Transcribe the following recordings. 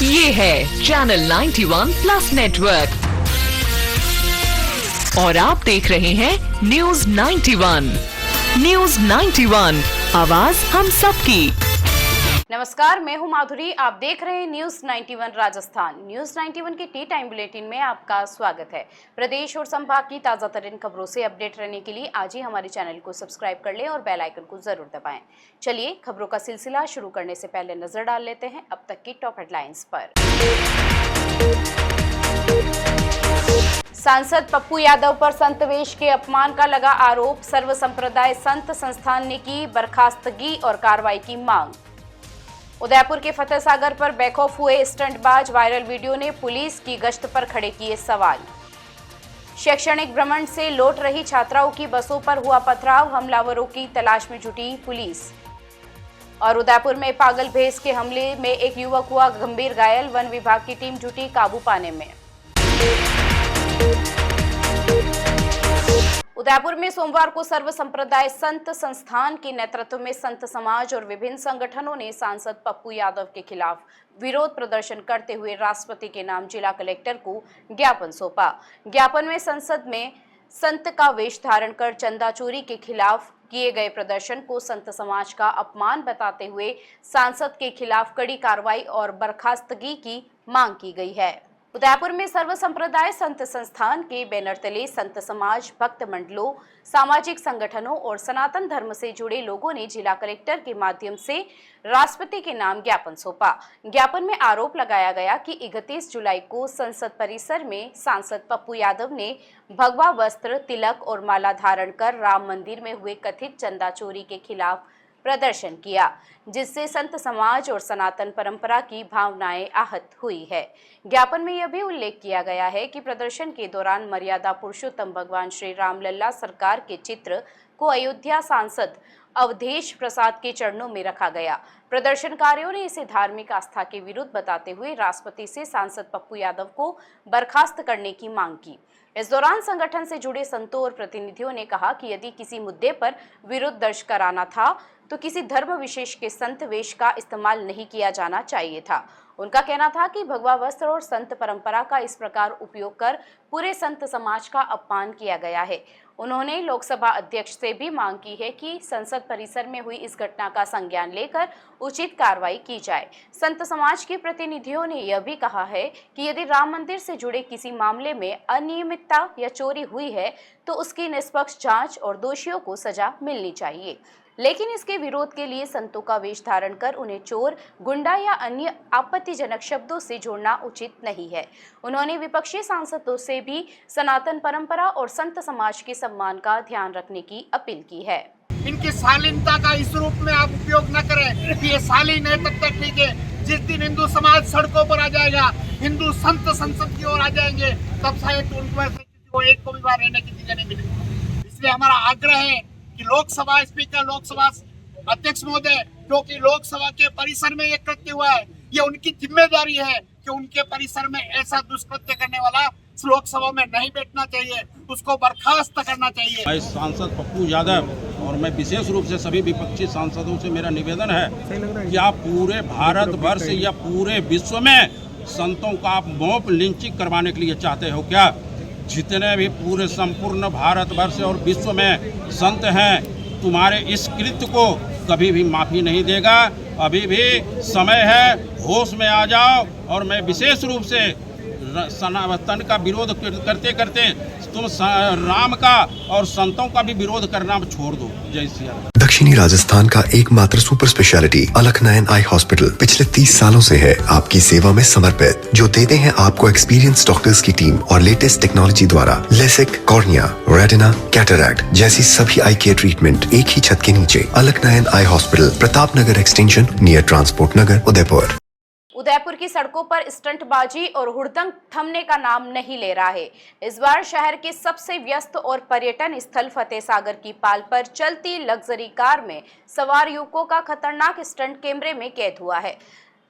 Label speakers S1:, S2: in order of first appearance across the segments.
S1: ये है channel 91 plus network और आप देख रहे हैं न्यूज 91। न्यूज 91, आवाज हम सबकी।
S2: नमस्कार, मैं हूं माधुरी। आप देख रहे हैं न्यूज 91 राजस्थान। न्यूज 91 के टी टाइम बुलेटिन में आपका स्वागत है। प्रदेश और संभाग की ताजा तरीन खबरों से अपडेट रहने के लिए आज ही हमारे चैनल को सब्सक्राइब कर लें और बेल आइकन को जरूर दबाएं। चलिए खबरों का सिलसिला शुरू करने से पहले नजर डाल लेते हैं अब तक की टॉप हेडलाइंस पर। सांसद पप्पू यादव पर संत वेश के अपमान का लगा आरोप। सर्व संप्रदाय संत संस्थान ने की बर्खास्तगी और कार्रवाई की मांग। उदयपुर के फतेह सागर पर बेखौफ हुए स्टंटबाज, वायरल वीडियो ने पुलिस की गश्त पर खड़े किए सवाल। शैक्षणिक भ्रमण से लौट रही छात्राओं की बसों पर हुआ पथराव, हमलावरों की तलाश में जुटी पुलिस। और उदयपुर में पागल भैंस के हमले में एक युवक हुआ गंभीर घायल, वन विभाग की टीम जुटी काबू पाने में। उदयपुर में सोमवार को सर्व संप्रदाय संत संस्थान के नेतृत्व में संत समाज और विभिन्न संगठनों ने सांसद पप्पू यादव के खिलाफ विरोध प्रदर्शन करते हुए राष्ट्रपति के नाम जिला कलेक्टर को ज्ञापन सौंपा। ज्ञापन में संसद में संत का वेश धारण कर चंदा चोरी के खिलाफ किए गए प्रदर्शन को संत समाज का अपमान बताते हुए सांसद के खिलाफ कड़ी कार्रवाई और बर्खास्तगी की मांग की गई है। उदयपुर में सर्व संप्रदाय संत संस्थान के बैनर तले संत समाज, भक्त मंडलों, सामाजिक संगठनों और सनातन धर्म से जुड़े लोगों ने जिला कलेक्टर के माध्यम से राष्ट्रपति के नाम ज्ञापन सौंपा। ज्ञापन में आरोप लगाया गया कि 31 जुलाई को संसद परिसर में सांसद पप्पू यादव ने भगवा वस्त्र, तिलक और माला धारण कर राम मंदिर में हुए कथित चंदा चोरी के खिलाफ प्रदर्शन किया, जिससे संत समाज और सनातन परंपरा की भावनाएं आहत हुई है। ज्ञापन में यह भी उल्लेख किया गया है कि प्रदर्शन के दौरान मर्यादा पुरुषोत्तम भगवान श्री राम लल्ला सरकार के चित्र को अयोध्या सांसद अवधेश प्रसाद के चरणों में रखा गया। प्रदर्शनकारियों ने इसे धार्मिक आस्था के विरुद्ध बताते हुए राष्ट्रपति से सांसद पप्पू यादव को बर्खास्त करने की मांग की। इस दौरान संगठन से जुड़े संतों और प्रतिनिधियों ने कहा कि यदि किसी मुद्दे पर विरोध दर्ज कराना था तो किसी धर्म विशेष के संत वेश का इस्तेमाल नहीं किया जाना चाहिए था। उनका कहना था कि भगवा वस्त्र और संत परंपरा का इस प्रकार उपयोग कर पूरे संत समाज का अपमान किया गया है। उन्होंने लोकसभा अध्यक्ष से भी मांग की है कि संसद परिसर में हुई इस घटना का संज्ञान लेकर उचित कार्रवाई की जाए। संत समाज के प्रतिनिधियों ने यह भी कहा है कि यदि राम मंदिर से जुड़े किसी मामले में अनियमितता या चोरी हुई है तो उसकी निष्पक्ष जांच और दोषियों को सजा मिलनी चाहिए, लेकिन इसके विरोध के लिए संतों का वेश धारण कर उन्हें चोर, गुंडा या अन्य आपत्तिजनक शब्दों से जोड़ना उचित नहीं है। उन्होंने विपक्षी सांसदों से भी सनातन परंपरा और संत समाज के सम्मान का ध्यान रखने की अपील की है।
S3: इनकी शालीनता का इस रूप में आप उपयोग न करें कि ये शालीन है तब तक ठीक है। जिस दिन हिंदू समाज सड़कों पर आ जाएगा, हिंदू संत संसद की ओर आ जाएंगे, तब शायद उनको एक को भी बाहर रहने की चीजें नहीं मिलेगी। इसलिए हमारा आग्रह है कि लोकसभा स्पीकर, लोकसभा अध्यक्ष महोदय, क्योंकि लोकसभा के परिसर में ये कृत्य हुआ है, ये उनकी जिम्मेदारी है कि उनके परिसर में ऐसा दुष्कृत्य करने वाला लोकसभा में नहीं बैठना चाहिए, उसको बर्खास्त करना चाहिए।
S4: मैं सांसद पप्पू यादव और मैं विशेष रूप से सभी विपक्षी सांसदों से मेरा निवेदन है कि आप पूरे भारतवर्ष या पूरे विश्व में संतों का आप मॉब लिंचिंग करवाने के लिए चाहते हो क्या? जितने भी पूरे संपूर्ण भारतवर्ष और विश्व में संत हैं, तुम्हारे इस कृत्य को कभी भी माफ़ी नहीं देगा। अभी भी समय है, होश में आ जाओ। और मैं विशेष रूप से सनातन का विरोध करते करते तुम राम का और संतों का भी विरोध करना छोड़ दो। जय श्री राम।
S5: दक्षिणी राजस्थान का एकमात्र सुपर स्पेशलिटी अलकनयन आई हॉस्पिटल पिछले 30 सालों से है आपकी सेवा में समर्पित, जो देते हैं आपको एक्सपीरियंस डॉक्टर्स की टीम और लेटेस्ट टेक्नोलॉजी द्वारा लेसिक, कॉर्निया, रेटिना, कैटरैक्ट जैसी सभी आई केयर ट्रीटमेंट एक ही छत के नीचे। अलकनयन eye hospital, Pratap Nagar extension, near transport नगर, उदयपुर।
S2: उदयपुर की सड़कों पर स्टंटबाजी और हुड़दंग थमने का नाम नहीं ले रहा है। इस बार शहर के सबसे व्यस्त और पर्यटन स्थल फतेह सागर की पाल पर चलती लग्जरी कार में सवार युवकों का खतरनाक स्टंट कैमरे में कैद हुआ है।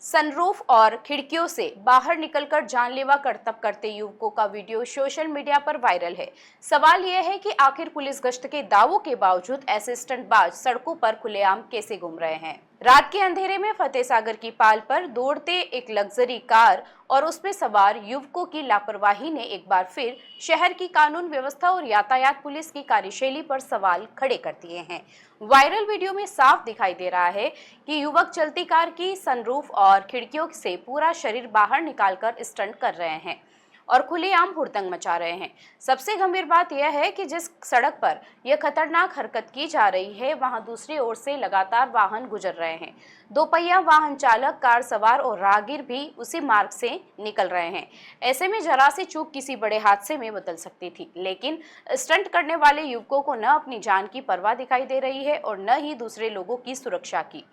S2: सनरूफ और खिड़कियों से बाहर निकलकर जानलेवा करतब करते युवकों का वीडियो सोशल मीडिया पर वायरल है। सवाल यह है कि आखिर पुलिस गश्त के दावों के बावजूद ऐसे स्टंटबाज सड़कों पर खुलेआम कैसे घूम रहे हैं। रात के अंधेरे में फतेह सागर की पाल पर दौड़ते एक लग्जरी कार और उसमें सवार युवकों की लापरवाही ने एक बार फिर शहर की कानून व्यवस्था और यातायात पुलिस की कार्यशैली पर सवाल खड़े कर दिए हैं। वायरल वीडियो में साफ दिखाई दे रहा है कि युवक चलती कार की सनरूफ और खिड़कियों से पूरा शरीर बाहर निकालकर स्टंट कर रहे हैं और खुलेआम हुड़दंग मचा रहे हैं। सबसे गंभीर बात यह है कि जिस सड़क पर यह खतरनाक हरकत की जा रही है वहां दूसरी ओर से लगातार वाहन गुजर रहे हैं। दोपहिया वाहन चालक, कार सवार और राहगीर भी उसी मार्ग से निकल रहे हैं। ऐसे में जरा सी चूक किसी बड़े हादसे में बदल सकती थी, लेकिन स्टंट करने वाले युवकों को न अपनी जान की परवाह दिखाई दे रही है और न ही दूसरे लोगों की सुरक्षा की।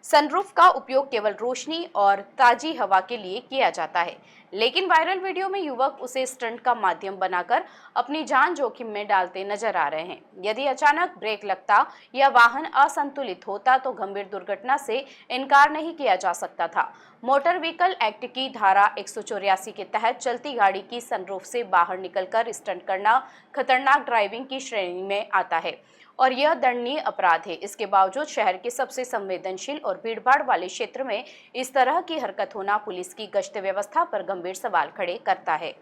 S2: सनरूफ का उपयोग केवल रोशनी और ताजी हवा के लिए किया जाता है, लेकिन वायरल वीडियो में युवक उसे स्टंट का माध्यम बनाकर अपनी जान जोखिम में डालते नजर आ रहे हैं। यदि अचानक ब्रेक लगता या वाहन असंतुलित होता तो गंभीर दुर्घटना से इनकार नहीं किया जा सकता था। मोटर व्हीकल एक्ट की धारा 184 के तहत चलती गाड़ी की सनरूफ से बाहर निकलकर स्टंट करना खतरनाक ड्राइविंग की श्रेणी में आता है और यह दंडनीय अपराध है। इसके बावजूद शहर के सबसे संवेदनशील और भीड़भाड़ वाले क्षेत्र में इस तरह की हरकत होना पुलिस की गश्त व्यवस्था पर गंभीर सवाल खड़े करता है।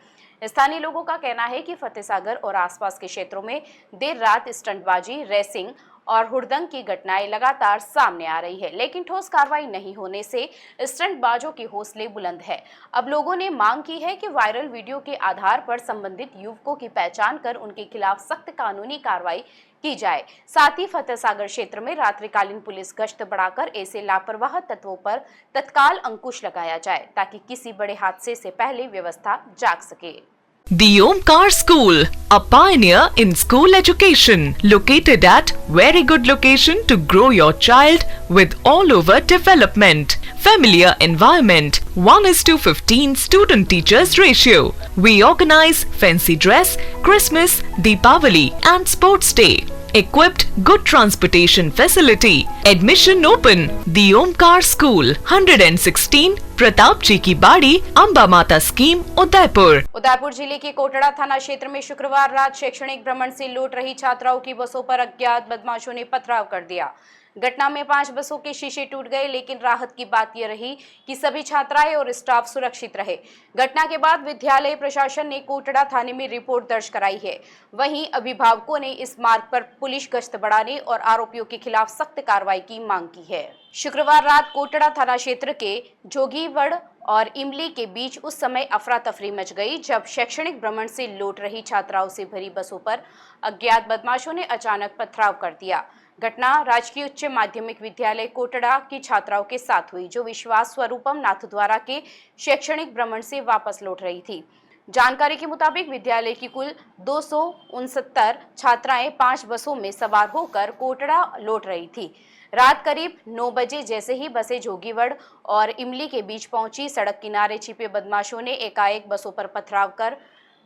S2: स्थानीय लोगों का कहना है कि फतेह सागर और आसपास के क्षेत्रों में देर रात स्टंटबाजी, रेसिंग और हुड़दंग की घटनाएं लगातार सामने आ रही है, लेकिन ठोस कार्रवाई नहीं होने से स्टंटबाजों के हौसले बुलंद है। अब लोगों ने मांग की है कि वायरल वीडियो के आधार पर संबंधित युवकों की पहचान कर उनके खिलाफ सख्त कानूनी कार्रवाई की जाए। साथ ही फतेह सागर क्षेत्र में रात्रिकालीन पुलिस गश्त बढ़ाकर ऐसे लापरवाह तत्वों पर तत्काल अंकुश लगाया जाए ताकि किसी बड़े हादसे से पहले व्यवस्था जाग सके।
S1: The Omkar School, a pioneer in school education, located at very good location to grow your child with all over development. Familiar environment, 1:15 student teachers ratio. We organize fancy dress, Christmas, Deepavali and sports day. Equipped good transportation facility. Admission open. The Omkar School, 116 Pratap जी की बाड़ी, अंबा माता scheme, Udaipur.
S2: Udaipur जिले के कोटड़ा थाना क्षेत्र में शुक्रवार रात शैक्षणिक भ्रमण से लौट रही छात्राओं की बसों पर अज्ञात बदमाशों ने पथराव कर दिया। घटना में 5 बसों के शीशे टूट गए, लेकिन राहत की बात यह रही कि सभी छात्राएं और स्टाफ सुरक्षित रहे। घटना के बाद विद्यालय प्रशासन ने कोटड़ा थाने में रिपोर्ट दर्ज कराई है। वहीं अभिभावकों ने इस मार्ग पर पुलिस गश्त बढ़ाने और आरोपियों के खिलाफ सख्त कार्रवाई की मांग की है। शुक्रवार रात कोटड़ा थाना क्षेत्र के जोगीवड़ और इमली के बीच उस समय अफरा तफरी मच गई जब शैक्षणिक भ्रमण से लौट रही छात्राओं से भरी बसों पर अज्ञात बदमाशों ने अचानक पथराव कर दिया। घटना राजकीय उच्च माध्यमिक विद्यालय कोटड़ा की छात्राओं के साथ हुई, जो विश्वास स्वरूपम नाथद्वारा के शैक्षणिक भ्रमण से वापस लौट रही थी। जानकारी के मुताबिक विद्यालय की कुल 269 छात्राएं 5 बसों में सवार होकर कोटड़ा लौट रही थी। रात करीब 9 बजे जैसे ही बसें जोगीवड़ और इमली के बीच पहुंची, सड़क किनारे छिपे बदमाशों ने एकाएक बसों पर पथराव कर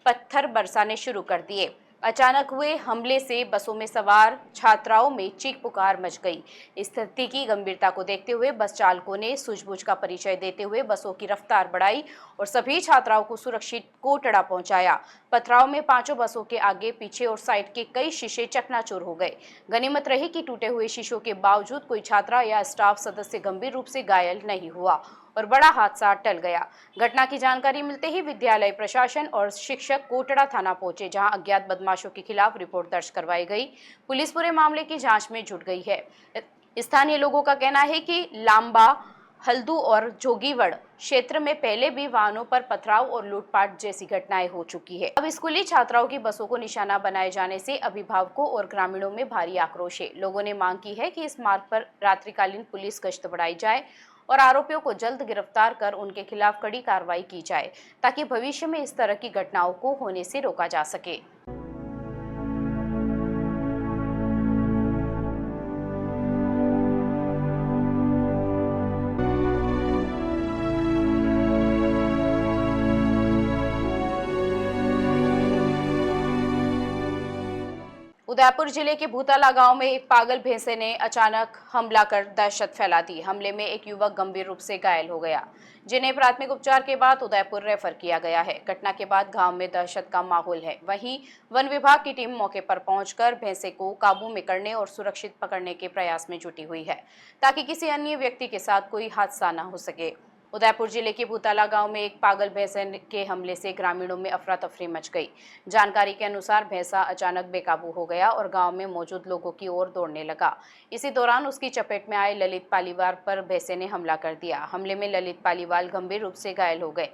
S2: पत्थर बरसाने शुरू कर दिए। अचानक हुए हमले से बसों में सवार छात्राओं में चीख पुकार मच गई। स्थिति की गंभीरता को देखते हुए बस चालकों ने सूझबूझ का परिचय देते हुए बसों की रफ्तार बढ़ाई और सभी छात्राओं को सुरक्षित कोटड़ा पहुंचाया। पथराव में 5 बसों के आगे, पीछे और साइड के कई शीशे चकनाचूर हो गए। गनीमत रही कि टूटे हुए शीशों के बावजूद कोई छात्रा या स्टाफ सदस्य गंभीर रूप से घायल नहीं हुआ और बड़ा हादसा टल गया। घटना की जानकारी मिलते ही विद्यालय प्रशासन और शिक्षक कोटड़ा थाना पहुंचे, जहां अज्ञात बदमाशों के खिलाफ रिपोर्ट दर्ज करवाई गई। पुलिस पूरे मामले की जांच में जुट गई है। स्थानीय लोगों का कहना है कि लांबा, हल्दू और जोगीवड़ क्षेत्र में पहले भी वाहनों पर पथराव और लूटपाट जैसी घटनाएं हो चुकी है। अब स्कूली छात्राओं की बसों को निशाना बनाए जाने से अभिभावकों और ग्रामीणों में भारी आक्रोश है। लोगों ने मांग की है कि इस मार्ग पर रात्रिकालीन पुलिस गश्त बढ़ाई जाए और आरोपियों को जल्द गिरफ्तार कर उनके खिलाफ कड़ी कार्रवाई की जाए ताकि भविष्य में इस तरह की घटनाओं को होने से रोका जा सके। उदयपुर जिले के भूताला गांव में एक पागल भैंसे ने अचानक हमला कर दहशत फैला दी। हमले में एक युवक गंभीर रूप से घायल हो गया, जिन्हें प्राथमिक उपचार के बाद उदयपुर रेफर किया गया है। घटना के बाद गांव में दहशत का माहौल है। वहीं वन विभाग की टीम मौके पर पहुंचकर भैंसे को काबू में करने और सुरक्षित पकड़ने के प्रयास में जुटी हुई है, ताकि किसी अन्य व्यक्ति के साथ कोई हादसा न हो सके। उदयपुर जिले के भूताला गांव में एक पागल भैंसे के हमले से ग्रामीणों में अफरा तफरी मच गई। जानकारी के अनुसार भैंसा अचानक बेकाबू हो गया और गांव में मौजूद लोगों की ओर दौड़ने लगा। इसी दौरान उसकी चपेट में आए ललित पालीवाल पर भैंसे ने हमला कर दिया। हमले में ललित पालीवाल गंभीर रूप से घायल हो गए।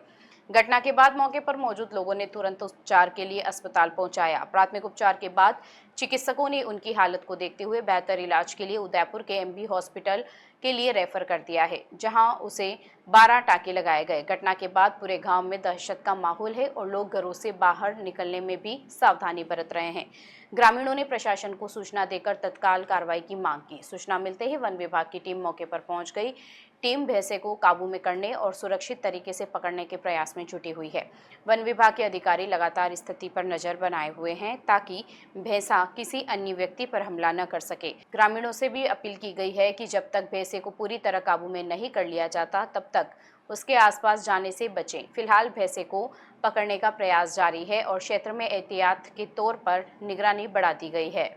S2: घटना के बाद मौके पर मौजूद लोगों ने तुरंत उपचार के लिए अस्पताल पहुंचाया। प्राथमिक उपचार के बाद चिकित्सकों ने उनकी हालत को देखते हुए बेहतर इलाज के लिए उदयपुर के एमबी हॉस्पिटल के लिए रेफर कर दिया है, जहां उसे 12 टाँके लगाए गए। घटना के बाद पूरे गांव में दहशत का माहौल है और लोग घरों से बाहर निकलने में भी सावधानी बरत रहे हैं। ग्रामीणों ने प्रशासन को सूचना देकर तत्काल कार्रवाई की मांग की। सूचना मिलते ही वन विभाग की टीम मौके पर पहुंच गई। टीम भैंसे को काबू में करने और सुरक्षित तरीके से पकड़ने के प्रयास में जुटी हुई है। वन विभाग के अधिकारी लगातार स्थिति पर नजर बनाए हुए हैं, ताकि भैंसा किसी अन्य व्यक्ति पर हमला न कर सके। ग्रामीणों से भी अपील की गई है कि जब तक भैंसे को पूरी तरह काबू में नहीं कर लिया जाता, तब तक उसके आसपास जाने से बचें। फिलहाल भैंसे को पकड़ने का प्रयास जारी है और क्षेत्र में एहतियात के तौर पर निगरानी बढ़ा दी गई है।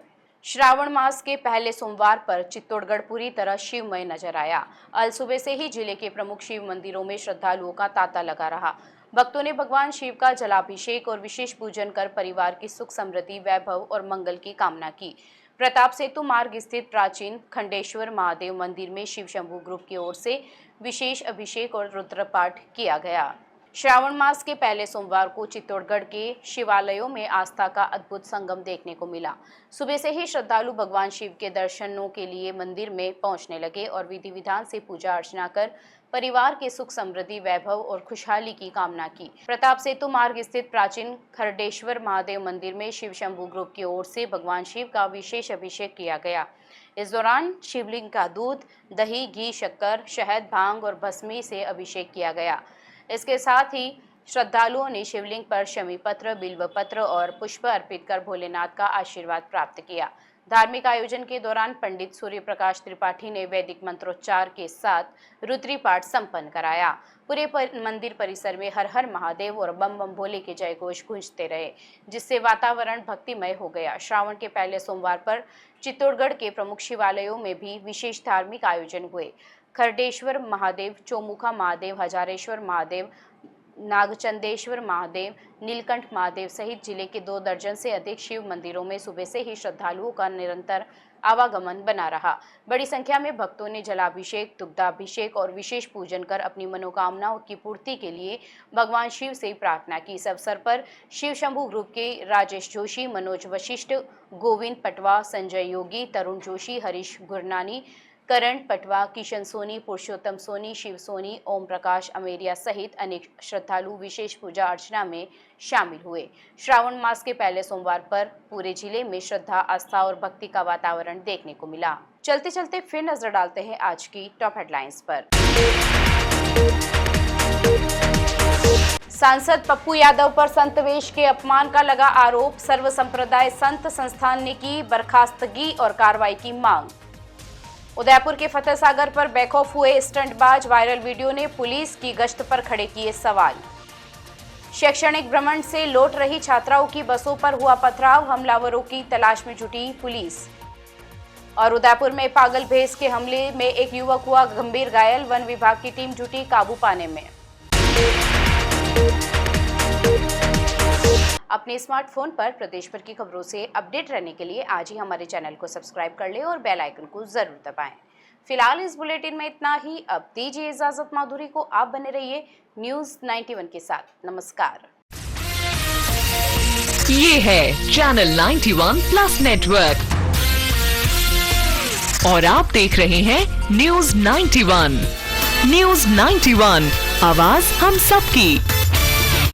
S2: श्रावण मास के पहले सोमवार पर चित्तौड़गढ़ पूरी तरह शिवमय नजर आया। अल सुबह से ही जिले के प्रमुख शिव मंदिरों में श्रद्धालुओं का तांता लगा रहा। भक्तों ने भगवान शिव का जलाभिषेक और विशेष पूजन कर परिवार की सुख समृद्धि, वैभव और मंगल की कामना की। प्रताप सेतु मार्ग स्थित प्राचीन खंडेश्वर महादेव मंदिर में शिव शंभू ग्रुप की ओर से विशेष अभिषेक और रुद्रपाठ किया गया। श्रावण मास के पहले सोमवार को चित्तौड़गढ़ के शिवालयों में आस्था का अद्भुत संगम देखने को मिला। सुबह से ही श्रद्धालु भगवान शिव के दर्शनों के लिए मंदिर में पहुंचने लगे और विधि विधान से पूजा अर्चना कर परिवार के सुख समृद्धि, वैभव और खुशहाली की कामना की। प्रताप सेतु मार्ग स्थित प्राचीन खंडेश्वर महादेव मंदिर में शिव शंभू ग्रुप की ओर से भगवान शिव का विशेष अभिषेक किया गया। इस दौरान शिवलिंग का दूध, दही, घी, शक्कर, शहद, भांग और भस्मी से अभिषेक किया गया। इसके साथ ही श्रद्धालुओं ने शिवलिंग पर शमी पत्र, बिल्व पत्र और पुष्प अर्पित कर भोलेनाथ का आशीर्वाद प्राप्त किया। धार्मिक आयोजन के दौरान पंडित सूर्य प्रकाश त्रिपाठी ने वैदिक मंत्रोच्चार के साथ रुद्री पाठ संपन्न कराया। पूरे मंदिर परिसर में हर हर महादेव और बम बम भोले के जय घोष गूंजते रहे, जिससे वातावरण भक्तिमय हो गया। श्रावण के पहले सोमवार पर चित्तौड़गढ़ के प्रमुख शिवालयों में भी विशेष धार्मिक आयोजन हुए। खरडेश्वर महादेव, चौमुखा महादेव, हजारेश्वर महादेव, नागचंदेश्वर महादेव, नीलकंठ महादेव सहित जिले के 2 दर्जन से अधिक शिव मंदिरों में सुबह से ही श्रद्धालुओं का निरंतर आवागमन बना रहा। बड़ी संख्या में भक्तों ने जलाभिषेक, दुग्धाभिषेक और विशेष पूजन कर अपनी मनोकामनाओं की पूर्ति के लिए भगवान शिव से प्रार्थना की। इस अवसर पर शिव शंभू ग्रुप के राजेश जोशी, मनोज वशिष्ठ, गोविंद पटवा, संजय योगी, तरुण जोशी, हरीश गुरनानी, करण पटवा, किशन सोनी, पुरुषोत्तम सोनी, शिव सोनी, ओम प्रकाश अमेरिया सहित अनेक श्रद्धालु विशेष पूजा अर्चना में शामिल हुए। श्रावण मास के पहले सोमवार पर पूरे जिले में श्रद्धा, आस्था और भक्ति का वातावरण देखने को मिला। चलते चलते फिर नजर डालते हैं आज की टॉप हेडलाइंस पर। सांसद पप्पू यादव पर संत वेश के अपमान का लगा आरोप। सर्व संप्रदाय संत संस्थान ने की बर्खास्तगी और कार्रवाई की मांग। उदयपुर के फतेह सागर पर बेखौफ हुए स्टंटबाज, वायरल वीडियो ने पुलिस की गश्त पर खड़े किए सवाल। शैक्षणिक भ्रमण से लौट रही छात्राओं की बसों पर हुआ पथराव, हमलावरों की तलाश में जुटी पुलिस। और उदयपुर में पागल भैंस के हमले में एक युवक हुआ गंभीर घायल, वन विभाग की टीम जुटी काबू पाने में। अपने स्मार्टफोन पर प्रदेश भर की खबरों से अपडेट रहने के लिए आज ही हमारे चैनल को सब्सक्राइब कर लें और बेल आइकन को जरूर दबाएं। फिलहाल इस बुलेटिन में इतना ही। अब दीजिए इजाजत माधुरी को। आप बने रहिए न्यूज़ 91 के साथ। नमस्कार।
S1: ये है चैनल 91 प्लस नेटवर्क और आप देख रहे हैं न्यूज़ 91। न्यूज़ 91, आवाज हम सबकी।